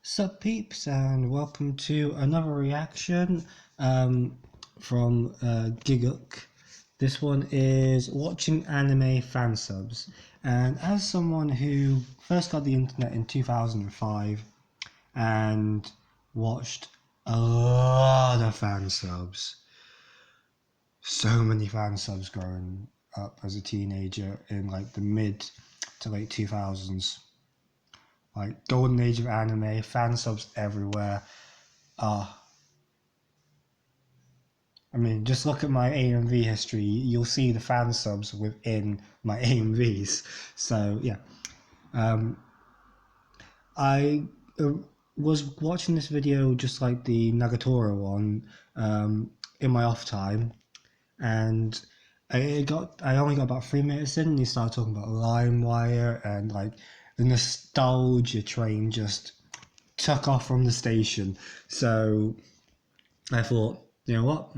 Sup peeps, and welcome to another reaction from Giguk. This one is watching anime fan subs, and as someone who first got the internet in 2005 and watched a lot of fan subs, so many fan subs growing up as a teenager in like the mid to late 2000s. Like golden age of anime, fan subs everywhere. I mean, just look at my AMV history. You'll see the fan subs within my AMVs. So yeah, I was watching this video just like the Nagatoro one in my off time, and I only got about 3 minutes in, and he started talking about LimeWire, and like the nostalgia train just took off from the station. So I thought, you know what?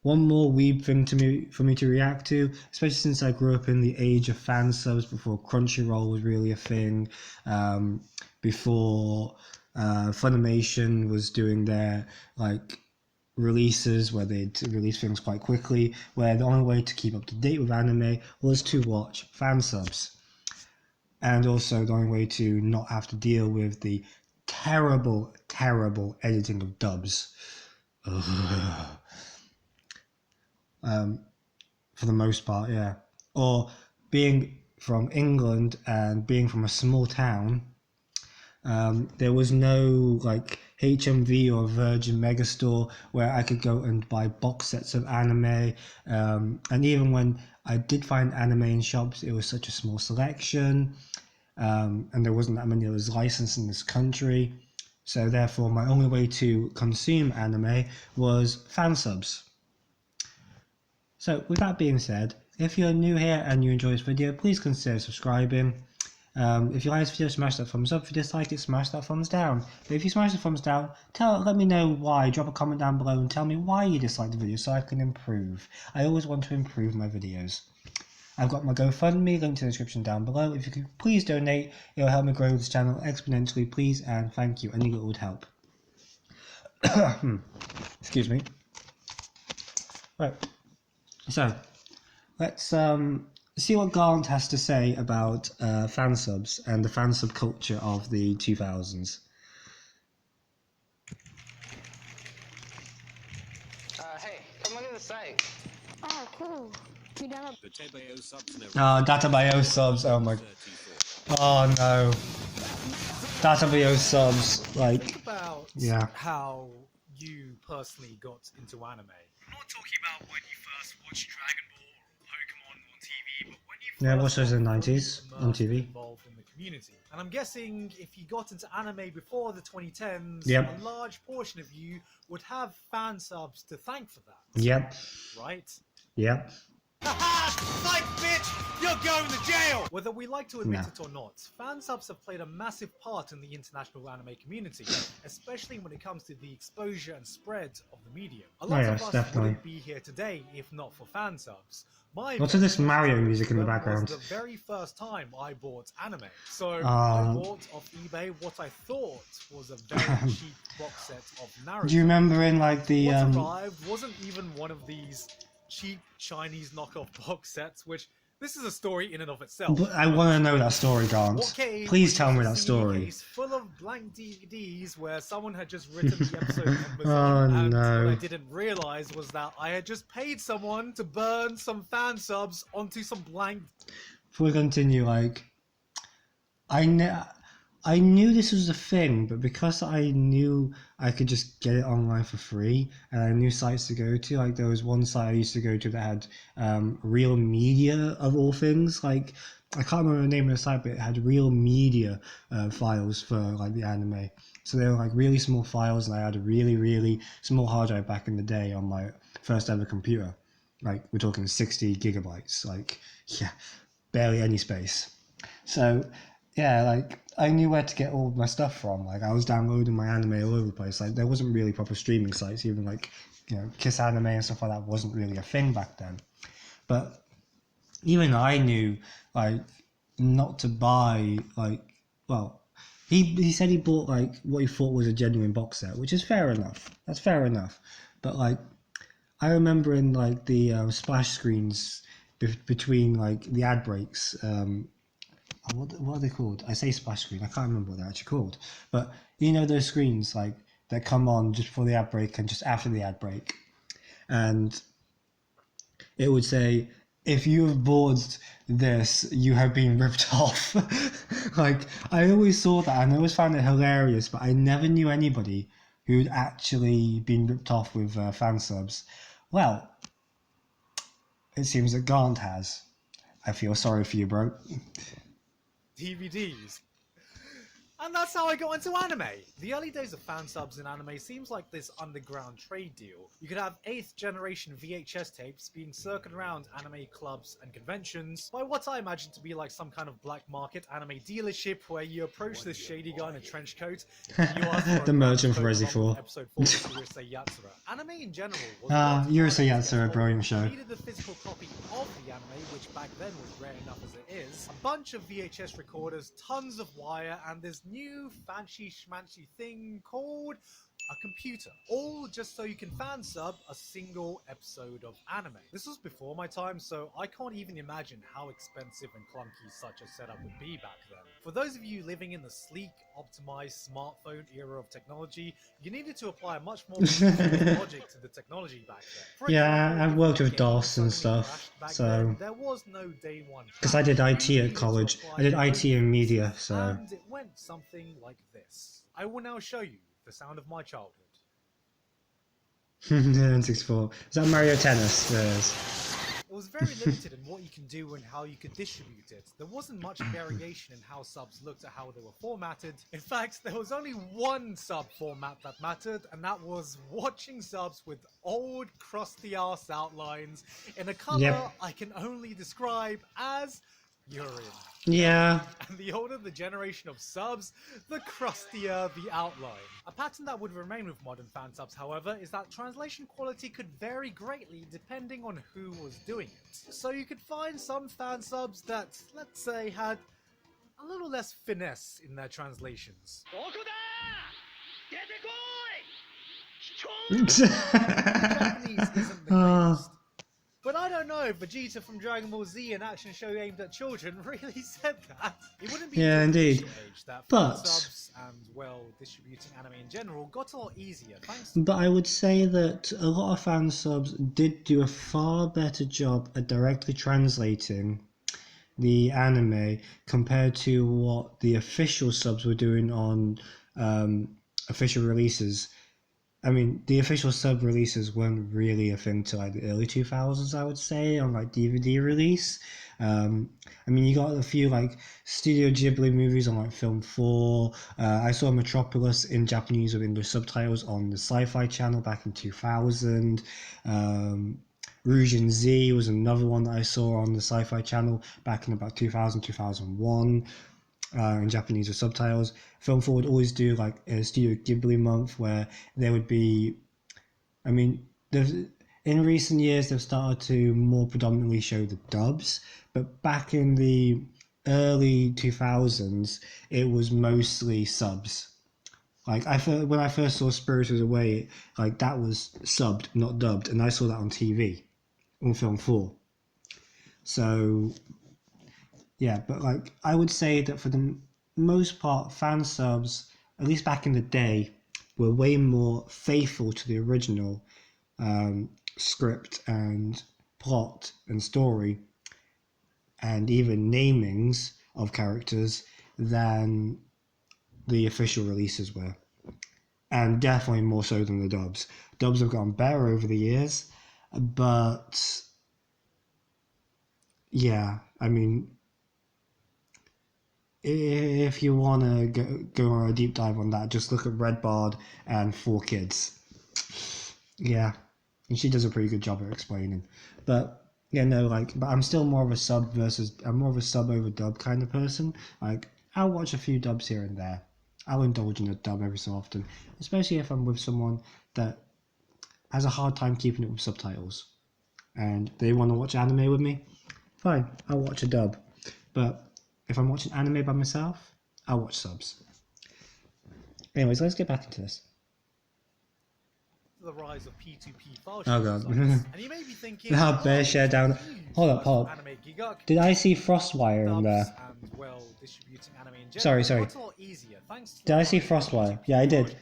One more Weeb thing for me to react to, especially since I grew up in the age of fan subs before Crunchyroll was really a thing, before Funimation was doing their like releases where they'd release things quite quickly, where the only way to keep up to date with anime was to watch fan subs. And also the only way to not have to deal with the terrible, terrible editing of dubs. For the most part, yeah. Or being from England and being from a small town, there was no like HMV or Virgin Megastore where I could go and buy box sets of anime. And even when I did find anime in shops, it was such a small selection. And there wasn't that many that was licensed in this country. So therefore, my only way to consume anime was fan subs. So with that being said, if you're new here and you enjoy this video, please consider subscribing. If you like this video, smash that thumbs up. If you dislike it, smash that thumbs down. But if you smash the thumbs down, let me know why. Drop a comment down below and tell me why you dislike the video so I can improve. I always want to improve my videos. I've got my GoFundMe, link to the description down below. If you could please donate, it will help me grow this channel exponentially, please, and thank you. Any little would help. Excuse me. Right. So, let's see what Garnt has to say about fan subs and the fan sub culture of the 2000s. Hey, come look at the site. Oh, cool. You download The Tebeo subs and Databio subs, oh my... Oh no. Databio subs, like... Think about how you personally got into anime. I'm not talking about when you first watched Dragon Ball or Pokemon on TV, but when you Yeah, I watched those in the 90s on TV. Involved in the community. And I'm guessing if you got into anime before the 2010s, Yep. a large portion of you would have fan subs to thank for that. Yep. Right? Yep. Psych, bitch! You're going to jail! Whether we like to admit it or not, fan subs have played a massive part in the international anime community, especially when it comes to the exposure and spread of the medium. A lot of us definitely wouldn't be here today if not for fan subs. What's this Mario music in the background? Was the very first time I bought anime. So I bought off eBay what I thought was a very cheap box set of Naruto. Do you remember in like the What arrived wasn't even one of these cheap Chinese knockoff box sets, which this is a story in and of itself. But I want to know that story, Garnt. Please tell me that story. Case full of blank DVDs where someone had just written the episode numbers Oh no. what I didn't realize was that I had just paid someone to burn some fan subs onto some blank. Before we continue, like, I knew this was a thing, but because I knew I could just get it online for free, and I knew sites to go to, like there was one site I used to go to that had Real Media of all things. Like I can't remember the name of the site, but it had Real Media files for like the anime. So they were like really small files, and I had a really, really small hard drive back in the day on my first ever computer. Like we're talking 60 gigabytes, like yeah, barely any space. So yeah, like I knew where to get all my stuff from. Like I was downloading my anime all over the place. Like there wasn't really proper streaming sites, even like, you know, Kiss Anime and stuff like that wasn't really a thing back then. But even I knew like not to buy like, well, He said he bought like what he thought was a genuine box set, which is fair enough. That's fair enough. But like, I remember in like the splash screens between like the ad breaks. What are they called? I say splash screen. I can't remember what they're actually called. But you know those screens like that come on just before the ad break and just after the ad break, and it would say, if you have bought this, you have been ripped off. Like, I always saw that and I always found it hilarious, but I never knew anybody who'd actually been ripped off with Fansubs. Well, it seems that Gaunt has. I feel sorry for you, bro. DVDs. And that's how I got into anime. The early days of fansubs in anime seems like this underground trade deal. You could have 8th generation VHS tapes being circled around anime clubs and conventions by what I imagine to be like some kind of black market anime dealership where you approach this shady guy in a trench coat and you ask for The merchant for Resi 4. Episode 4 of Urusei Yatsura. Anime in general was Urusei Yatsura, brilliant show. You needed a physical copy of the anime, which back then was rare enough as it is, a bunch of VHS recorders, tons of wire, and this new fancy schmancy thing called a computer, all just so you can fansub a single episode of anime. This was before my time, so I can't even imagine how expensive and clunky such a setup would be back then. For those of you living in the sleek, optimized smartphone era of technology, you needed to apply a much more logic to the technology back then. For example, I've worked with if DOS and suddenly stuff, crashed so... back then, there was no day one. Because I did IT at college. I did IT and media, so... And it went something like this. I will now show you the sound of my childhood. N64. Is that Mario Tennis? Yes. It was very limited in what you can do and how you could distribute it. There wasn't much variation in how subs looked at how they were formatted. In fact, there was only one sub format that mattered, and that was watching subs with old crusty ass outlines in a color I can only describe as urine. Yeah. And the older the generation of subs, the crustier the outline. A pattern that would remain with modern fansubs, however, is that translation quality could vary greatly depending on who was doing it. So you could find some fansubs that, let's say, had a little less finesse in their translations. Japanese isn't the greatest. But I don't know if Vegeta from Dragon Ball Z, an action show aimed at children, really said that. It wouldn't be indeed. Age that but subs and, well, distributing anime in general got a lot easier. But I would say that a lot of fan subs did do a far better job at directly translating the anime compared to what the official subs were doing on official releases. I mean, the official sub releases weren't really a thing till like the early 2000s, I would say, on like DVD release. I mean, you got a few like Studio Ghibli movies on like Film 4. I saw Metropolis in Japanese with English subtitles on the Sci-Fi Channel back in 2000. Rouge Z was another one that I saw on the Sci-Fi Channel back in about 2000, 2001. In Japanese with subtitles. Film 4 would always do like a Studio Ghibli month where there would be, I mean, in recent years they've started to more predominantly show the dubs, but back in the early 2000s it was mostly subs. Like when I first saw Spirited Away, like that was subbed, not dubbed, and I saw that on TV on Film 4. So yeah, but like I would say that for the most part, fan subs, at least back in the day, were way more faithful to the original script and plot and story, and even namings of characters than the official releases were, and definitely more so than the dubs. Dubs have gotten better over the years, but yeah, I mean, if you want to go on a deep dive on that, just look at Red Bard and 4Kids. Yeah, and she does a pretty good job at explaining. But yeah, no, like, but I'm still more of a sub over dub kind of person. Like, I'll watch a few dubs here and there. I'll indulge in a dub every so often, especially if I'm with someone that has a hard time keeping it with subtitles and they want to watch anime with me. Fine, I'll watch a dub. But if I'm watching anime by myself, I'll watch subs. Anyways, let's get back into this. The rise of P2P file Oh, sharing God. sites. And you may be thinking, Now bear share down. Hold up. Anime Giguk, Did I see Frostwire in there? and well, distributing anime in general Sorry. got a lot easier thanks to Did I see the rise of Frostwire? P2P Yeah, I did. forum.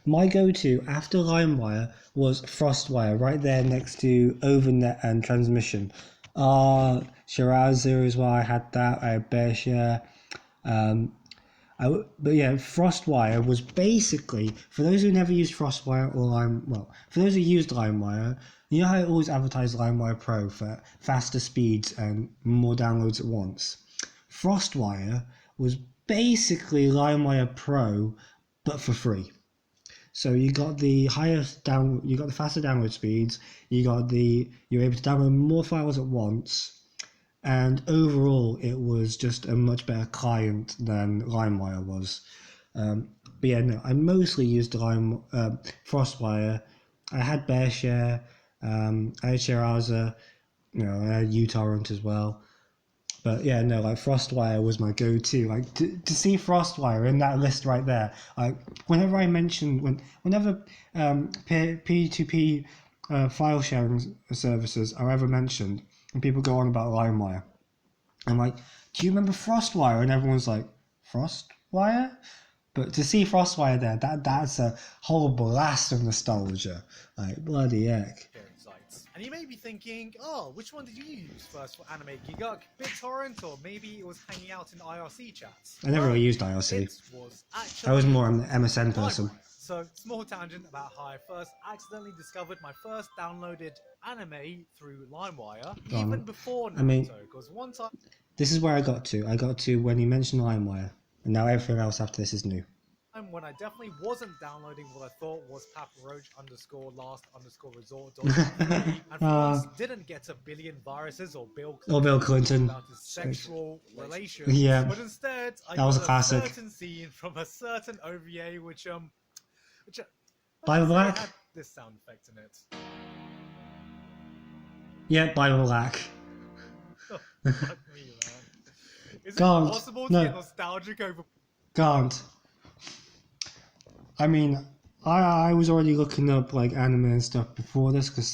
My go-to after LimeWire was Frostwire, right there next to Overnet and Transmission. Shirazu as well. I had that. I had Bearshare. But yeah, Frostwire was basically, for those who never used Frostwire or for those who used LimeWire, you know how it always advertised LimeWire Pro for faster speeds and more downloads at once? Frostwire was basically LimeWire Pro, but for free. So you got the you got the faster download speeds, you're able to download more files at once, and overall it was just a much better client than LimeWire was. But yeah, no, I mostly used Frostwire. I had Bearshare, I had Shiraza, I had uTorrent as well. But yeah, no, like Frostwire was my go-to. Like to see Frostwire in that list right there. Like whenever P2P file sharing services are ever mentioned, and people go on about LimeWire, I'm like, do you remember Frostwire? And everyone's like, Frostwire? But to see Frostwire there, that's a whole blast of nostalgia. Like bloody heck. Sites. And you may be thinking, oh, which one did you use first for Anime Giguk? BitTorrent, or maybe it was hanging out in IRC chats? I never really used IRC. It was actually I was more an MSN person. So, small tangent about how I first accidentally discovered my first downloaded anime through LimeWire, even before Naruto, because one time... This is where I got to. I got to when you mentioned LimeWire, and now everything else after this is new. When I definitely wasn't downloading what I thought was paparoach_last_resort and for once didn't get a billion viruses or Bill Clinton about his sexual relations. Yeah, but instead I that was got a classic. certain scene from a certain OVA which Bible Black had this sound effect in it. Yeah, Bible Black. Oh, fuck me, man. Is it Can't. possible to No. get nostalgic over... Can't. I mean, I was already looking up like anime and stuff before this, cause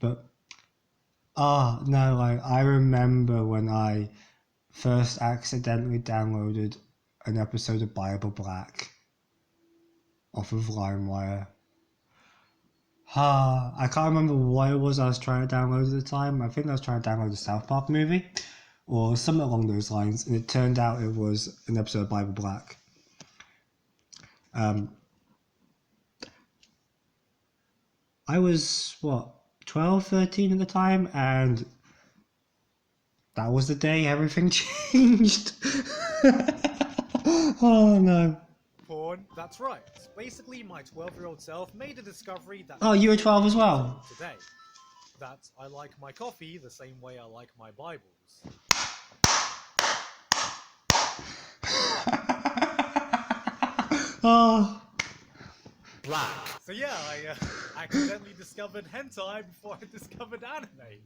but no, like I remember when I first accidentally downloaded an episode of Bible Black off of LimeWire. I can't remember what it was I was trying to download at the time. I think I was trying to download the South Park movie or something along those lines, and it turned out it was an episode of Bible Black. I was 12, 13 at the time, and that was the day everything changed. Oh no. Porn, that's right. Basically, my 12-year-old self made a discovery that... Oh, you were 12 as well? Today. That I like my coffee the same way I like my Bibles. Oh. Black. So yeah, I accidentally discovered hentai before I discovered anime.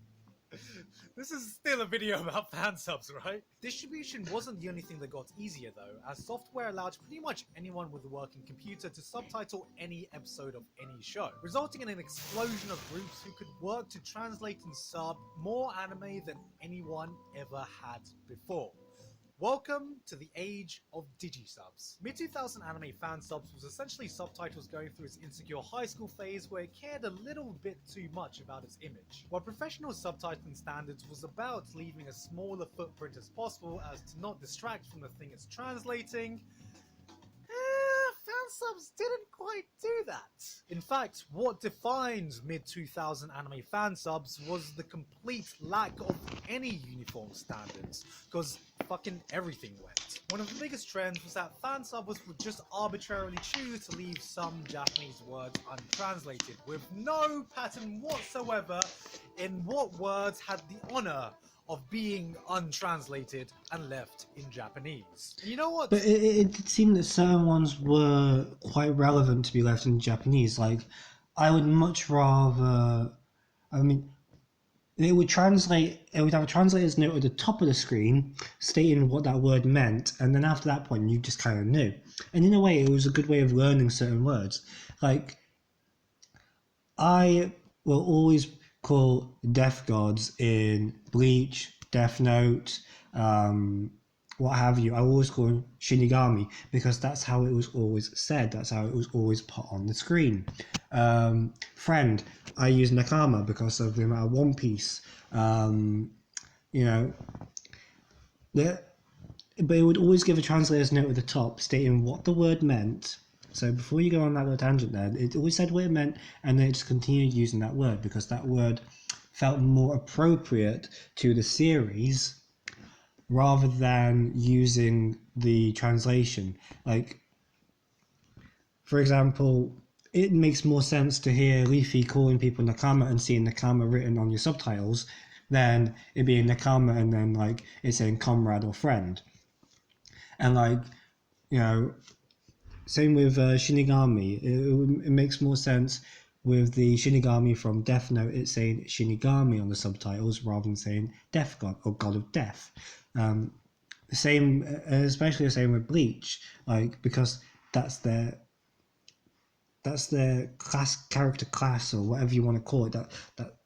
This is still a video about fansubs, right? Distribution wasn't the only thing that got easier though, as software allowed pretty much anyone with a working computer to subtitle any episode of any show, resulting in an explosion of groups who could work to translate and sub more anime than anyone ever had before. Welcome to the age of digisubs. Mid-2000 anime fansubs was essentially subtitles going through its insecure high school phase where it cared a little bit too much about its image. While professional subtitling standards was about leaving a smaller footprint as possible as to not distract from the thing it's translating, fansubs didn't quite do that. In fact, what defined mid-2000 anime fansubs was the complete lack of any uniform standards, because fucking everything went. One of the biggest trends was that fansubbers would just arbitrarily choose to leave some Japanese words untranslated, with no pattern whatsoever in what words had the honor of being untranslated and left in Japanese. And you know what? But it did seem that certain ones were quite relevant to be left in Japanese. Like, I would much rather... I mean, it would translate. It would have a translator's note at the top of the screen stating what that word meant, and then after that point, you just kind of knew. And in a way, it was a good way of learning certain words. Like, I will always call death gods in Bleach, Death Note, what have you. I always call him Shinigami because that's how it was always said. That's how it was always put on the screen. Friend, I use Nakama because of the amount of One Piece. You know, but it would always give a translator's note at the top stating what the word meant. So before you go on that little tangent there, it always said what it meant, and then it just continued using that word because that word felt more appropriate to the series rather than using the translation. Like, for example, it makes more sense to hear Leafy calling people Nakama and seeing Nakama written on your subtitles than it being Nakama and then like it's saying comrade or friend. And like, you know, same with Shinigami. It makes more sense with the Shinigami from Death Note. It's saying Shinigami on the subtitles rather than saying Death God or God of Death. Same, especially the same with Bleach, like because that's their character class or whatever you want to call it.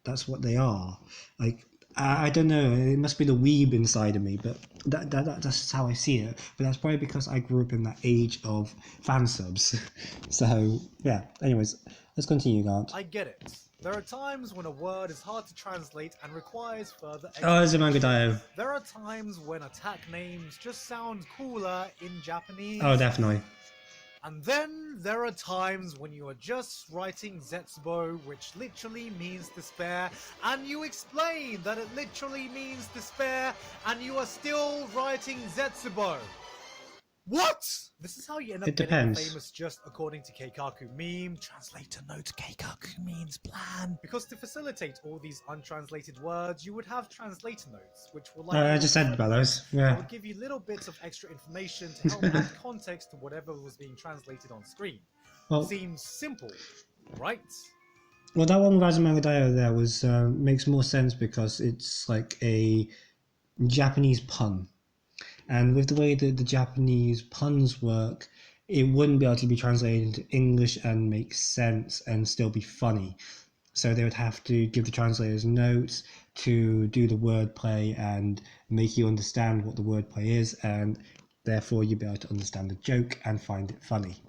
That's what they are. Like I don't know. It must be the weeb inside of me, but that's just how I see it. But that's probably because I grew up in that age of fansubs. So yeah. Anyways, let's continue, Grant. I get it. There are times when a word is hard to translate and requires further Oh, there's a manga dio. There are times when attack names just sound cooler in Japanese. Oh, definitely. And then there are times when you are just writing Zetsubo, which literally means despair, and you explain that it literally means despair, and you are still writing Zetsubo. What? This is how you end up getting famous just according to Keikaku meme. Translator note, Keikaku means plan. Because to facilitate all these untranslated words, you would have translator notes, which will I just said about those. Yeah. Would give you little bits of extra information to help add context to whatever was being translated on screen. Well, seems simple, right? Well, that one with Azumanga Daioh there was makes more sense because it's like a Japanese pun. And with the way that the Japanese puns work, it wouldn't be able to be translated into English and make sense and still be funny. So they would have to give the translators notes to do the wordplay and make you understand what the wordplay is, and therefore you'll be able to understand the joke and find it funny.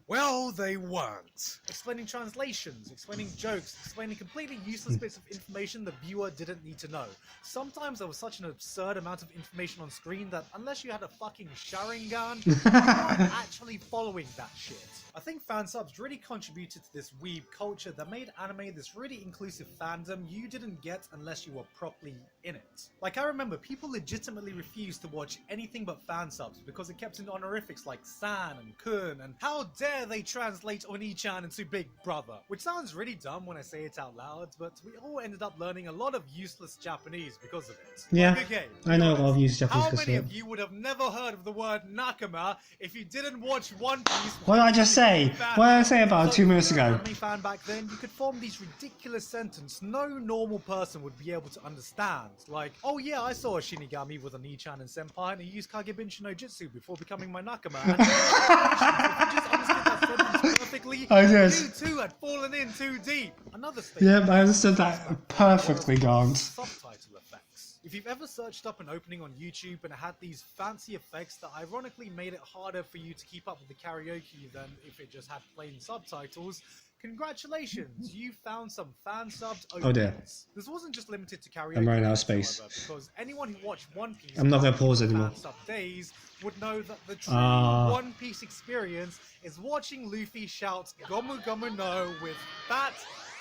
Well, they weren't. Explaining translations, explaining jokes, explaining completely useless bits of information the viewer didn't need to know. Sometimes there was such an absurd amount of information on screen that unless you had a fucking Sharingan, you weren't actually following that shit. I think fansubs really contributed to this weeb culture that made anime this really inclusive fandom you didn't get unless you were properly in it. Like, I remember people legitimately refused to watch anything but fansubs because it kept in honorifics like San and Kun, and how dare they translate Oni-chan into Big Brother. Which sounds really dumb when I say it out loud, but we all ended up learning a lot of useless Japanese because of it. Yeah, like, okay, I know a lot of useless Japanese. How many of you would have never heard of the word Nakama if you didn't watch One Piece? What did I just say? What did I say about 2 minutes ago? If you were an anime fan back then, you could form these ridiculous sentences no normal person would be able to understand. Like, oh yeah, I saw a Shinigami with an Nichan and Senpai, and he used Kagebenshin no Jutsu before becoming my Nakama. And if you just understood that sentence perfectly, you too had fallen in too deep. Another statement. Yeah, I understood that perfectly, Grant. Subtitle effects. If you've ever searched up an opening on YouTube and it had these fancy effects that ironically made it harder for you to keep up with the karaoke than if it just had plain subtitles, congratulations, you found some fan-subbed openings. Oh dear. This wasn't just limited to karaoke. I'm running out of space. However, because anyone who watched One Piece I'm not going to pause anymore. fan-sub days would know that the true One Piece experience is watching Luffy shout Gomu Gomu no with fat,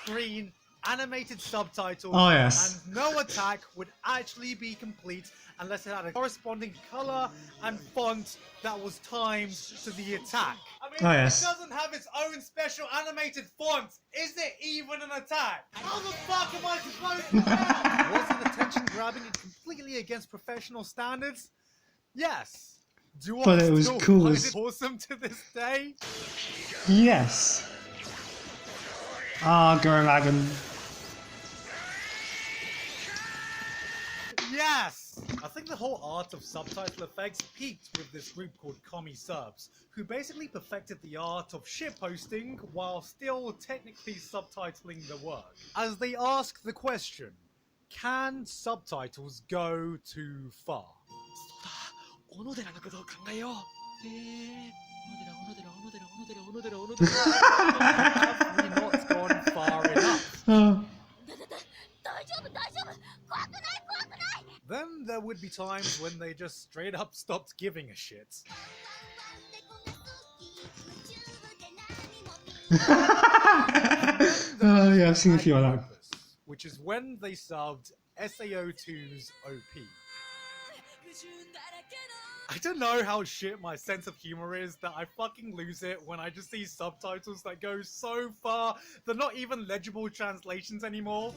green, animated subtitles, and no attack would actually be complete unless it had a corresponding color and font that was timed to the attack. I mean, it doesn't have its own special animated font. Is it even an attack? How the fuck am I supposed to know? Was it attention grabbing and completely against professional standards? Yes. Do but I it was still cool find as... it awesome to this day? Yes. Ah, Gurren Lagann. Yes! I think the whole art of subtitle effects peaked with this group called Fansubs, who basically perfected the art of shitposting while still technically subtitling the work. As they ask the question, can subtitles go too far? Have we not gone far enough? Then there would be times when they just straight up stopped giving a shit. Oh yeah, I've seen a few of that. Which is when they subbed SAO2's OP. I don't know how shit my sense of humor is that I fucking lose it when I just see subtitles that go so far they're not even legible translations anymore.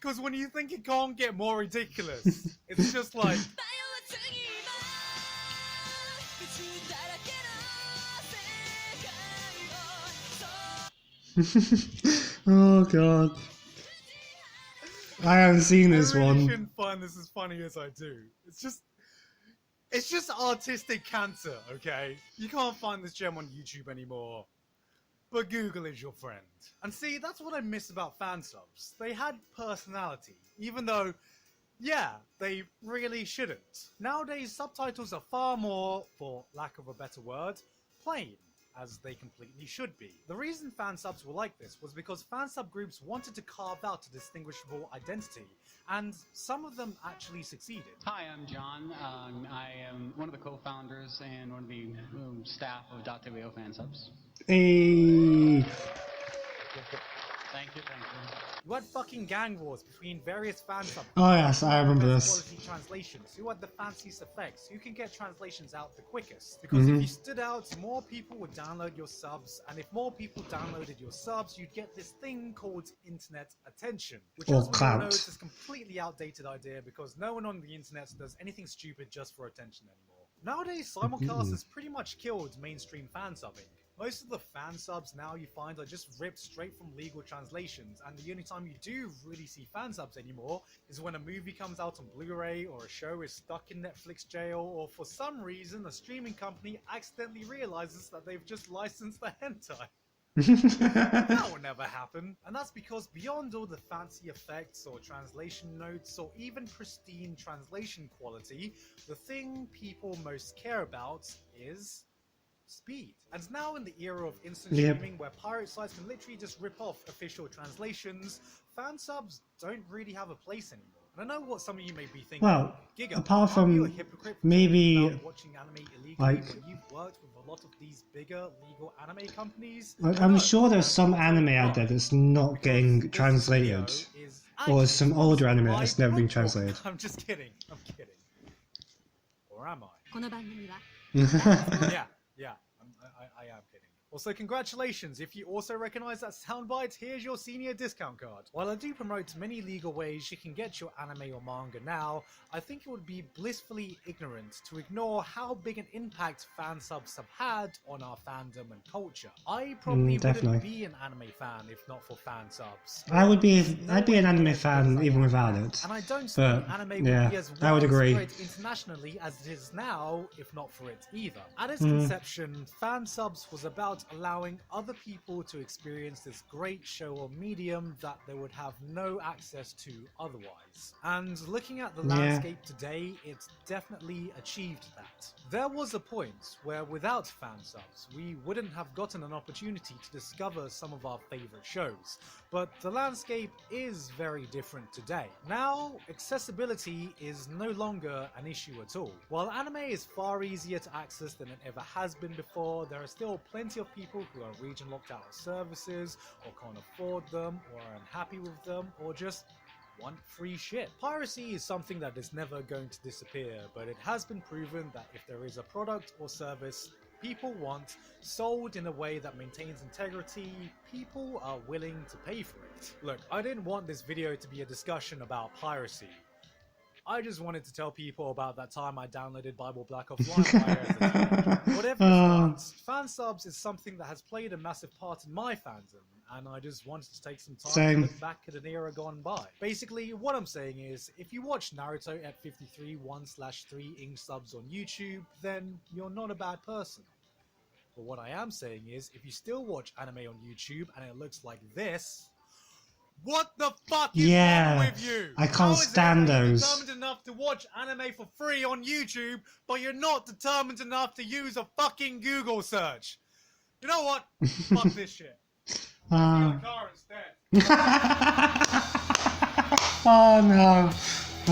Because when you think it can't get more ridiculous, it's just like... Oh god. I haven't seen this I really one. shouldn't find this as funny as I do. It's just artistic cancer, okay? You can't find this gem on YouTube anymore. But Google is your friend. And see, that's what I miss about Fansubs. They had personality, even though, yeah, they really shouldn't. Nowadays, subtitles are far more, for lack of a better word, plain, as they completely should be. The reason fansubs were like this was because fansub groups wanted to carve out a distinguishable identity, and some of them actually succeeded. Hi, I'm John. I am one of the co-founders and one of the staff of .to Fansubs. Hey. Thank you. You had fucking gang wars between various fansubs. Oh yes, I remember this. Quality translations. Who had the fanciest effects? Who can get translations out the quickest? Because if you stood out, more people would download your subs, and if more people downloaded your subs, you'd get this thing called internet attention, which Or as we all clout. know is this completely outdated idea because no one on the internet does anything stupid just for attention anymore. Nowadays, simulcast has pretty much killed mainstream fansubbing. Most of the fansubs now you find are just ripped straight from legal translations, and the only time you do really see fansubs anymore is when a movie comes out on Blu-ray, or a show is stuck in Netflix jail, or for some reason a streaming company accidentally realizes that they've just licensed the hentai. That will never happen, and that's because beyond all the fancy effects or translation notes or even pristine translation quality, the thing people most care about is speed. And now in the era of instant streaming where pirate sites can literally just rip off official translations, fansubs don't really have a place anymore. And I know what some of you may be thinking. Well, Giga, apart aren't you a from hypocrite for maybe, talking about watching anime illegally like- when you've worked with a lot of these bigger legal anime companies? Like, Well, I'm no, sure there's some that's anime totally out there wrong. that's not Because getting this translated. video is Or actually some older sponsored anime by that's never been Book. translated. I'm just kidding. I'm kidding. Or am I? この番組は Yeah, I am kidding. Also, congratulations! If you also recognize that soundbite, here's your senior discount card. While I do promote many legal ways you can get your anime or manga now, I think it would be blissfully ignorant to ignore how big an impact fansubs have had on our fandom and culture. I probably definitely. wouldn't be an anime fan if not for fansubs. I'd be an anime Nowhere fan near as even I am without now. it. And I don't But, think anime yeah, would be as I would agree. widespread internationally as it is now, if not for it either. At its conception, fansubs was about allowing other people to experience this great show or medium that they would have no access to otherwise. And looking at the landscape today, it's definitely achieved that. There was a point where without fansubs, we wouldn't have gotten an opportunity to discover some of our favorite shows. But the landscape is very different today. Now, accessibility is no longer an issue at all. While anime is far easier to access than it ever has been before, there are still plenty of people who are region locked out of services, or can't afford them, or are unhappy with them, or just want free shit. Piracy is something that is never going to disappear, but it has been proven that if there is a product or service people want sold in a way that maintains integrity, people are willing to pay for it. Look, I didn't want this video to be a discussion about piracy. I just wanted to tell people about that time I downloaded Bible Black off LimeWire as a teenager. Whatever it wants, fansubs is something that has played a massive part in my fandom, and I just wanted to take some time Same. to look back at an era gone by. Basically, what I'm saying is, if you watch Naruto at 53 1/3 ink subs on YouTube, then you're not a bad person. But what I am saying is, if you still watch anime on YouTube and it looks like this, what the fuck is Yeah, wrong with you? I can't How is it stand that you're those. determined enough to watch anime for free on YouTube, but you're not determined enough to use a fucking Google search? You know what? Fuck this shit. Let's get a car instead. Oh no.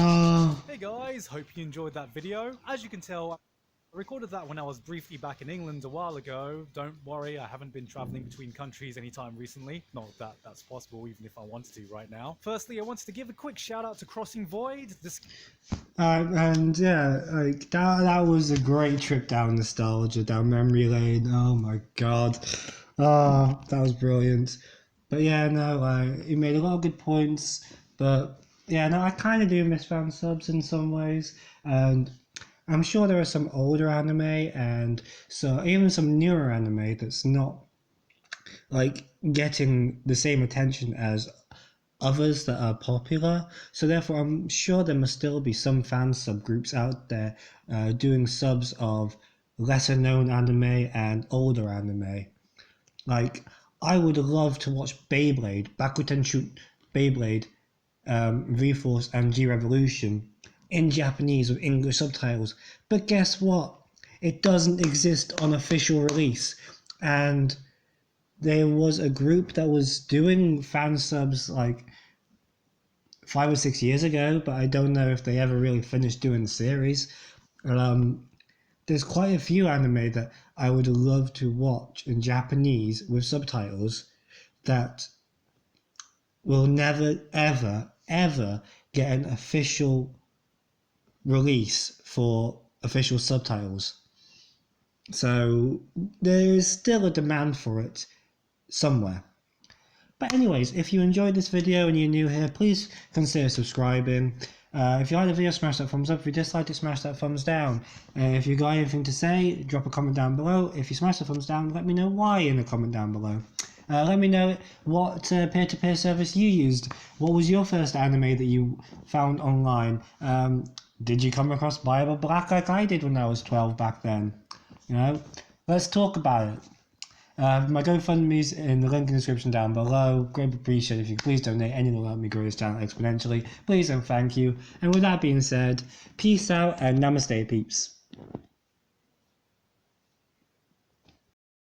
Oh. Hey guys, hope you enjoyed that video. As you can tell, I recorded that when I was briefly back in England a while ago. Don't worry, I haven't been traveling between countries anytime recently. Not that that's possible, even if I wanted to right now. Firstly, I wanted to give a quick shout out to Crossing Void. And yeah, like that was a great trip down nostalgia, down memory lane. Oh my god. Oh, that was brilliant. But yeah, no, he made a lot of good points. But yeah, no, I kind of do miss Fansubs in some ways. And I'm sure there are some older anime and so even some newer anime that's not like getting the same attention as others that are popular. So therefore, I'm sure there must still be some fan subgroups out there doing subs of lesser known anime and older anime. Like, I would love to watch Beyblade, Bakuten Beyblade, V-Force and G-Revolution in Japanese with English subtitles. But guess what? It doesn't exist on official release. And there was a group that was doing fan subs like 5 or 6 years ago, but I don't know if they ever really finished doing the series. There's quite a few anime that I would love to watch in Japanese with subtitles that will never, ever, ever get an official release for official subtitles. So there is still a demand for it somewhere. But anyways, if you enjoyed this video and you're new here, please consider subscribing. If you like the video, smash that thumbs up. If you disliked it, smash that thumbs down. If you got anything to say, drop a comment down below. If you smash the thumbs down, let me know why in a comment down below. Let me know what peer-to-peer service you used. What was your first anime that you found online? Did you come across Bible Black like I did when I was 12 back then? You know, let's talk about it. My GoFundMe's in the link in the description down below. Great appreciate if you could please donate. Anything will help me grow this channel exponentially. Please and thank you. And with that being said, peace out and namaste, peeps.